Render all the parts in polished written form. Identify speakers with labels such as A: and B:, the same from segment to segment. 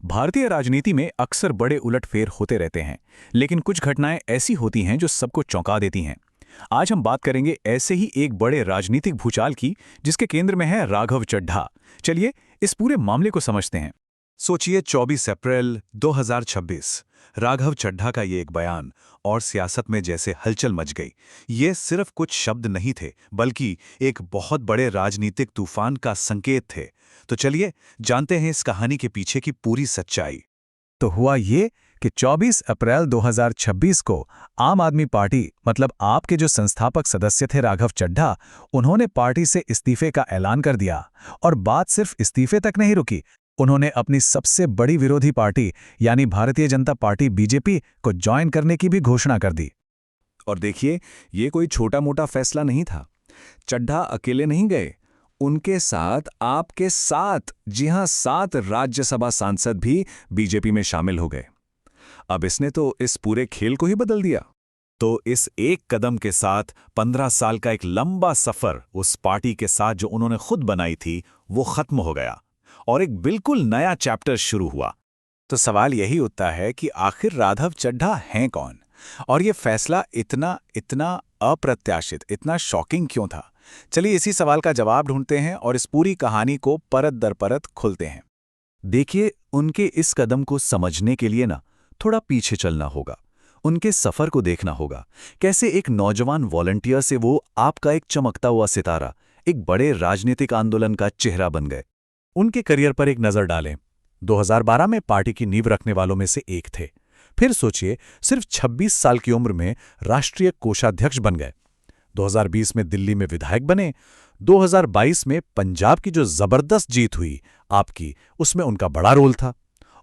A: भारतीय राजनीति में अक्सर बड़े उलटफेर होते रहते हैं, लेकिन कुछ घटनाएं ऐसी होती हैं जो सबको चौंका देती हैं। आज हम बात करेंगे ऐसे ही एक बड़े राजनीतिक भूचाल की, जिसके केंद्र में है राघव चड्ढा। चलिए इस पूरे मामले को समझते हैं।
B: सोचिए 24 अप्रैल 2026, राघव चड्ढा का ये एक बयान और सियासत में जैसे हलचल मच गई। ये सिर्फ कुछ शब्द नहीं थे, बल्कि एक बहुत बड़े राजनीतिक तूफान का संकेत थे। तो चलिए जानते हैं इस कहानी के पीछे की पूरी सच्चाई।
A: तो हुआ ये कि 24 अप्रैल 2026 को आम आदमी पार्टी मतलब आप के जो संस्थापक सदस्य थे राघव चड्ढा, उन्होंने पार्टी से इस्तीफे का ऐलान कर दिया। और बात सिर्फ इस्तीफे तक नहीं रुकी, उन्होंने अपनी सबसे बड़ी विरोधी पार्टी यानी भारतीय जनता पार्टी बीजेपी को ज्वाइन करने की भी घोषणा कर दी।
B: और देखिए, ये कोई छोटा मोटा फैसला नहीं था। चड्ढा अकेले नहीं गए, उनके साथ आपके 7, जी हां 7 राज्यसभा सांसद भी बीजेपी में शामिल हो गए। अब इसने तो इस पूरे खेल को ही बदल दिया। तो इस एक कदम के साथ 15 साल का एक लंबा सफर उस पार्टी के साथ जो उन्होंने खुद बनाई थी, वो खत्म हो गया और एक बिल्कुल नया चैप्टर शुरू हुआ।
A: तो सवाल यही उठता है कि आखिर राघव चड्ढा हैं कौन, और ये फैसला इतना अप्रत्याशित, इतना शॉकिंग क्यों था। चलिए इसी सवाल का जवाब ढूंढते हैं और इस पूरी कहानी को परत दर परत खुलते हैं।
B: देखिए, उनके इस कदम को समझने के लिए थोड़ा पीछे चलना होगा। उनके सफर को देखना होगा, कैसे एक नौजवान वॉलंटियर से वो आपका एक चमकता हुआ सितारा, एक बड़े राजनीतिक आंदोलन का चेहरा बन गए।
A: उनके करियर पर एक नजर डालें। 2012 में पार्टी की नींव रखने वालों में से एक थे। फिर सोचिए, सिर्फ 26 साल की उम्र में राष्ट्रीय कोषाध्यक्ष बन गए। 2020 में दिल्ली में विधायक बने। 2022 में पंजाब की जो जबरदस्त जीत हुई आपकी, उसमें उनका बड़ा रोल था।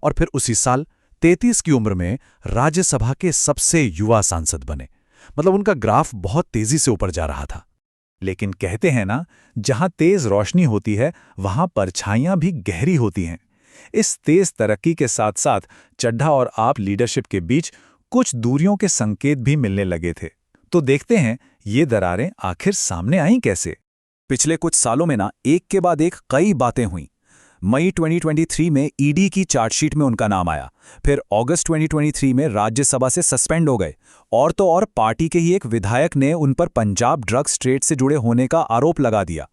A: और फिर उसी साल 33 की उम्र में राज्यसभा के सबसे युवा सांसद बने। मतलब उनका ग्राफ बहुत तेजी से ऊपर जा रहा था। लेकिन कहते हैं ना, जहां तेज रोशनी होती है वहां परछाइयां भी गहरी होती हैं। इस तेज तरक्की के साथ साथ चड्ढा और आप लीडरशिप के बीच कुछ दूरियों के संकेत भी मिलने लगे थे। तो देखते हैं ये दरारें आखिर सामने आईं कैसे। पिछले कुछ सालों में एक के बाद एक कई बातें हुईं। मई 2023 में ईडी की चार्जशीट में उनका नाम आया। फिर अगस्त 2023 में राज्यसभा से सस्पेंड हो गए। और तो और पार्टी के ही एक विधायक ने उन पर पंजाब ड्रग्स ट्रेड से जुड़े होने का आरोप लगा दिया।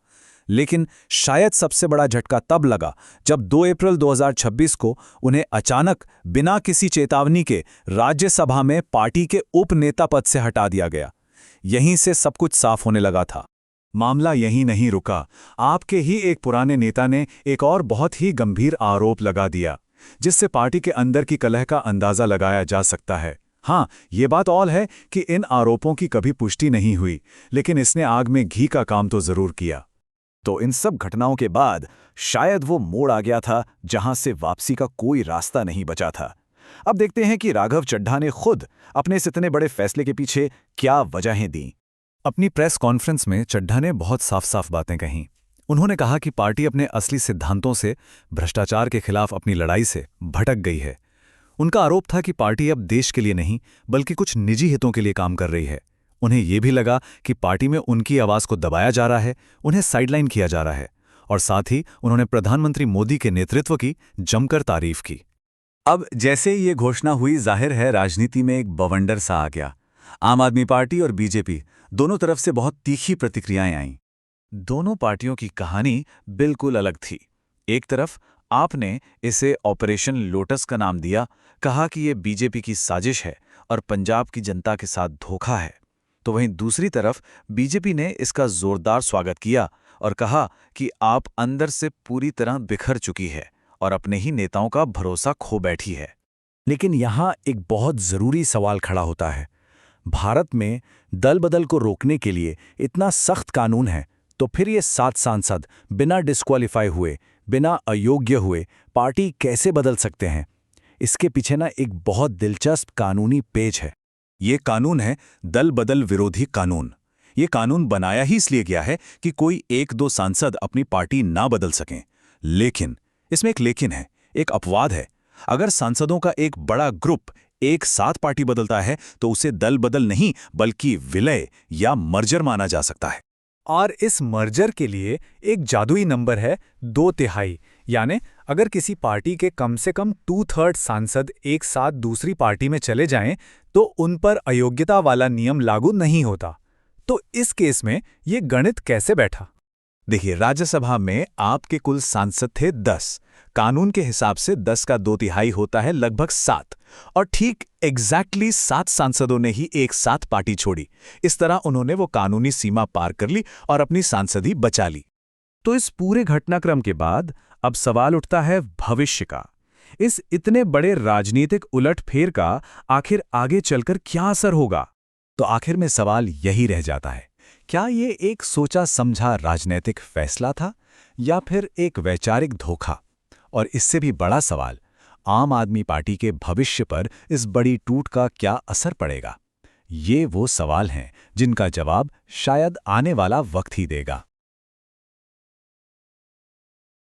A: लेकिन शायद सबसे बड़ा झटका तब लगा जब 2 अप्रैल 2026 को उन्हें अचानक बिना किसी चेतावनी के राज्यसभा में पार्टी के उप नेता पद से हटा दिया गया। यहीं से सब कुछ साफ होने लगा था।
B: मामला यहीं नहीं रुका। आपके ही एक पुराने नेता ने एक और बहुत ही गंभीर आरोप लगा दिया, जिससे पार्टी के अंदर की कलह का अंदाजा लगाया जा सकता है। हाँ, ये बात और है कि इन आरोपों की कभी पुष्टि नहीं हुई, लेकिन इसने आग में घी का काम तो जरूर किया।
A: तो इन सब घटनाओं के बाद शायद वो मोड़ आ गया था जहां से वापसी का कोई रास्ता नहीं बचा था। अब देखते हैं कि राघव चड्ढा ने खुद अपने इस इतने बड़े फैसले के पीछे क्या वजहें दी। अपनी प्रेस कॉन्फ्रेंस में चड्ढा ने बहुत साफ साफ बातें कहीं। उन्होंने कहा कि पार्टी अपने असली सिद्धांतों से, भ्रष्टाचार के खिलाफ अपनी लड़ाई से भटक गई है। उनका आरोप था कि पार्टी अब देश के लिए नहीं बल्कि कुछ निजी हितों के लिए काम कर रही है। उन्हें यह भी लगा कि पार्टी में उनकी आवाज को दबाया जा रहा है, उन्हें साइडलाइन किया जा रहा है। और साथ ही उन्होंने प्रधानमंत्री मोदी के नेतृत्व की जमकर तारीफ की।
B: अब जैसे ये घोषणा हुई, जाहिर है राजनीति में एक बवंडर सा आ गया। आम आदमी पार्टी और बीजेपी दोनों तरफ से बहुत तीखी प्रतिक्रियाएं आईं।
A: दोनों पार्टियों की कहानी बिल्कुल अलग थी। एक तरफ आपने इसे ऑपरेशन लोटस का नाम दिया, कहा कि ये बीजेपी की साजिश है और पंजाब की जनता के साथ धोखा है। तो वहीं दूसरी तरफ बीजेपी ने इसका जोरदार स्वागत किया और कहा कि आप अंदर से पूरी तरह बिखर चुकी है और अपने ही नेताओं का भरोसा खो बैठी है। लेकिन यहां एक बहुत जरूरी सवाल खड़ा होता है। भारत में दल बदल को रोकने के लिए इतना सख्त कानून है, तो फिर ये 7 सांसद बिना डिस्क्वालीफाई हुए, बिना अयोग्य हुए पार्टी कैसे बदल सकते हैं? इसके पीछे एक बहुत दिलचस्प कानूनी पेच है।
B: ये कानून है दल बदल विरोधी कानून। ये कानून बनाया ही इसलिए गया है कि कोई 1-2 सांसद अपनी पार्टी ना बदल सकें। लेकिन इसमें एक लेकिन है, एक अपवाद है। अगर सांसदों का एक बड़ा ग्रुप एक साथ पार्टी बदलता है तो उसे दल बदल नहीं बल्कि विलय या मर्जर माना जा सकता है।
A: और इस मर्जर के लिए एक जादुई नंबर है 2/3, यानी
C: अगर किसी पार्टी के कम से कम 2/3 सांसद एक साथ दूसरी पार्टी में चले जाएं, तो उन पर अयोग्यता वाला नियम लागू नहीं होता। तो इस केस में ये गणित कैसे बैठा?
A: देखिए, राज्यसभा में आपके कुल सांसद थे 10। कानून के हिसाब से 10 का 2/3 होता है लगभग 7। और ठीक एग्जैक्टली 7 सांसदों ने ही एक साथ पार्टी छोड़ी। इस तरह उन्होंने वो कानूनी सीमा पार कर ली और अपनी सांसदी बचा ली। तो इस पूरे घटनाक्रम के बाद अब सवाल उठता है भविष्य का। इस इतने बड़े राजनीतिक उलटफेर का आखिर आगे चलकर क्या असर होगा? तो आखिर में सवाल यही रह जाता है, क्या ये एक सोचा समझा राजनीतिक फैसला था या फिर एक वैचारिक धोखा? और इससे भी बड़ा सवाल, आम आदमी पार्टी के भविष्य पर इस बड़ी टूट का क्या असर पड़ेगा? ये वो सवाल हैं जिनका जवाब शायद आने वाला वक्त ही देगा।